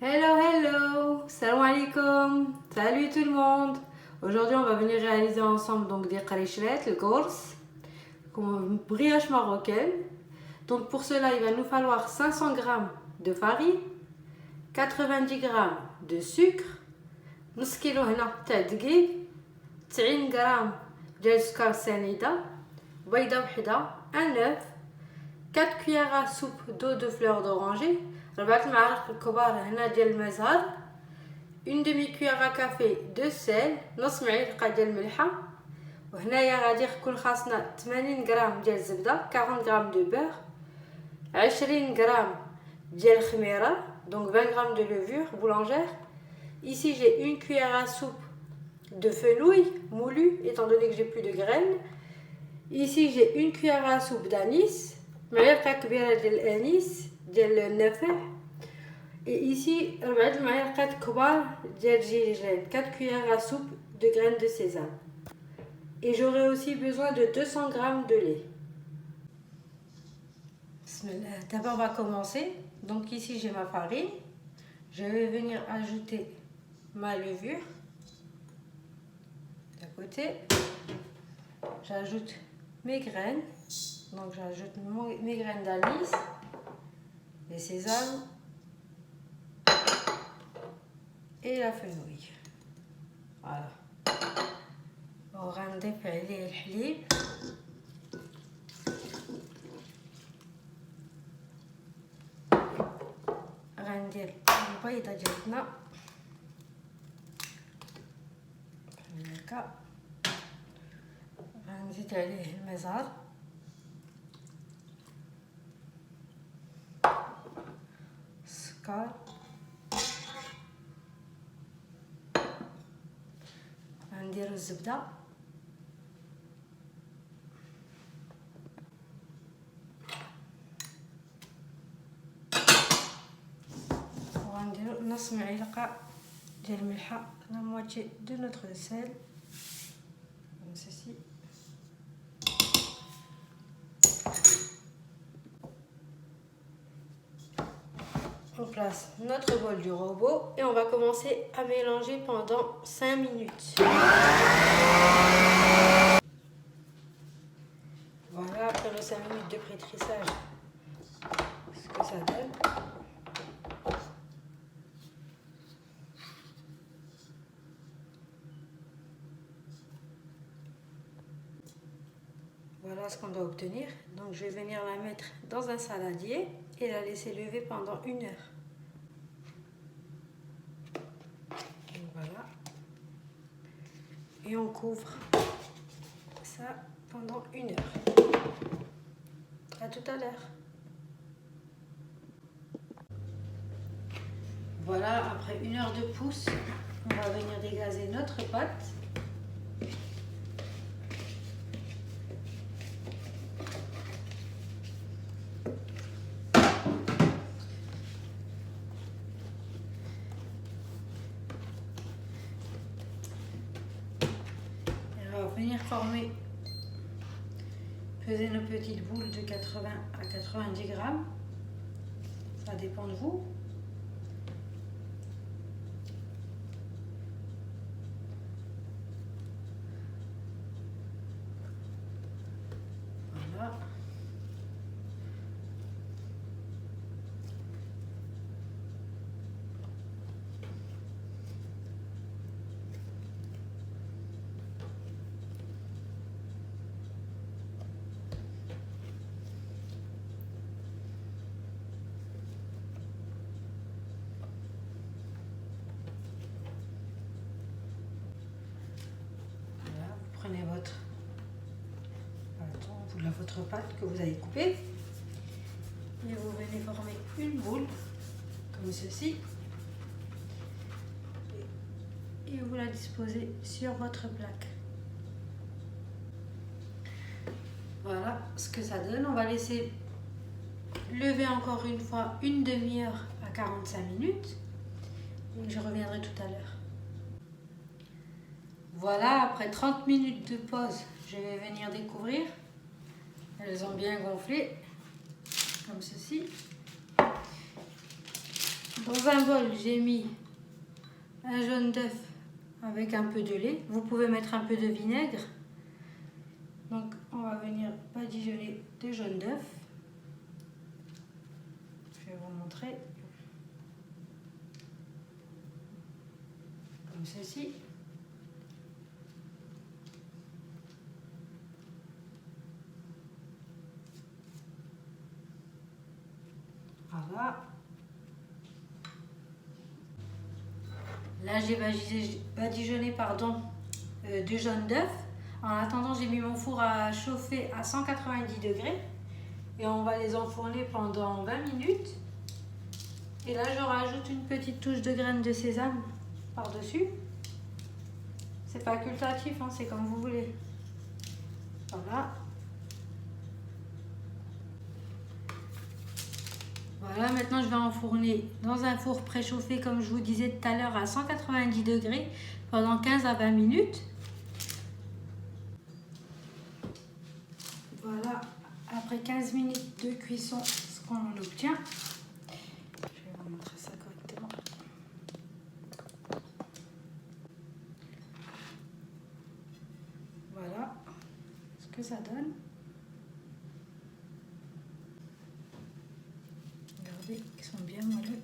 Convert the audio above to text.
Hello, hello, salam alaikum, salut tout le monde. Aujourd'hui, on va venir réaliser ensemble donc des qarishlet, le gors, comme brioche marocaine. Donc pour cela, il va nous falloir 500 g de farine, 90 g de sucre, نص كيلو هنا تاع دقيق، 90 g ديال السكر سنيده، بيضه وحده، un œuf, 4 cuillères à soupe d'eau de fleur d'oranger، 4 معالق الكبار هنا ديال المزهر، une demi cuillère à café de sel، نص معلقه ديال الملحه. وهنايا غادي يكون خاصنا 80 غرام ديال الزبده، 40 غرام دو بور، 20 غرام ديال الخميره، donc 20 غرام de levure boulangère. Ici j'ai une cuillère à soupe de fenouil moulu étant donné que j'ai plus de graines. Ici j'ai une cuillère à soupe d'anis، معلقه كبيره ديال الانيس ديال النافع. Et ici 4 معالق كبار ديال الجيجان، 4 cuillères à soupe de graines de sésame. Et j'aurai aussi besoin de 200 g de lait. D'abord on va commencer. Donc ici j'ai ma farine. Je vais venir ajouter ma levure. D'un côté, j'ajoute mes graines. Donc j'ajoute mes graines d'anis, les sésames et la fenouil. Voilà. وغنضيف عليه الحليب غندير البيضه ديالنا بحال هكا، غنزيد عليه المزهر، السكر، غنديرو الزبده، وغنديرو نص معلقه ديال الملحه، la moitié de notre sel comme ceci. On place notre bol du robot et on va commencer à mélanger pendant 5 minutes. Voilà, après les 5 minutes de pétrissage, ce que ça donne. Voilà ce qu'on doit obtenir. Donc je vais venir la mettre dans un saladier et la laisser lever pendant 1 heure. Donc voilà. Et on couvre ça pendant 1 heure. À tout à l'heure. Voilà, après 1 heure de pousse, on va venir dégazer notre pâte. Venir former, peser nos petites boules de 80 à 90 grammes, ça dépend de vous. Voilà. Prenez votre pâte que vous avez coupée et vous venez former une boule comme ceci et vous la disposez sur votre plaque. Voilà ce que ça donne. On va laisser lever encore une fois une demi-heure à 45 minutes et je reviendrai tout à l'heure. Voilà, après 30 minutes de pause, je vais venir découvrir. Elles ont bien gonflé, comme ceci. Dans un bol, j'ai mis un jaune d'œuf avec un peu de lait. Vous pouvez mettre un peu de vinaigre. Donc, on va venir badigeonner 2 jaunes d'œufs. Je vais vous montrer. Comme ceci. Voilà. Là, j'ai badigeonné 2 jaunes d'œufs. En attendant, j'ai mis mon four à chauffer à 190 degrés. Et on va les enfourner pendant 20 minutes. Et là, je rajoute une petite touche de graines de sésame par-dessus. C'est facultatif, hein, c'est comme vous voulez. Voilà. Voilà, maintenant je vais enfourner dans un four préchauffé, comme je vous disais tout à l'heure, à 190 degrés pendant 15 à 20 minutes. Voilà, après 15 minutes de cuisson, ce qu'on en obtient. Je vais vous montrer ça correctement. Voilà ce que ça donne. Regardez, ils sont bien moelleux.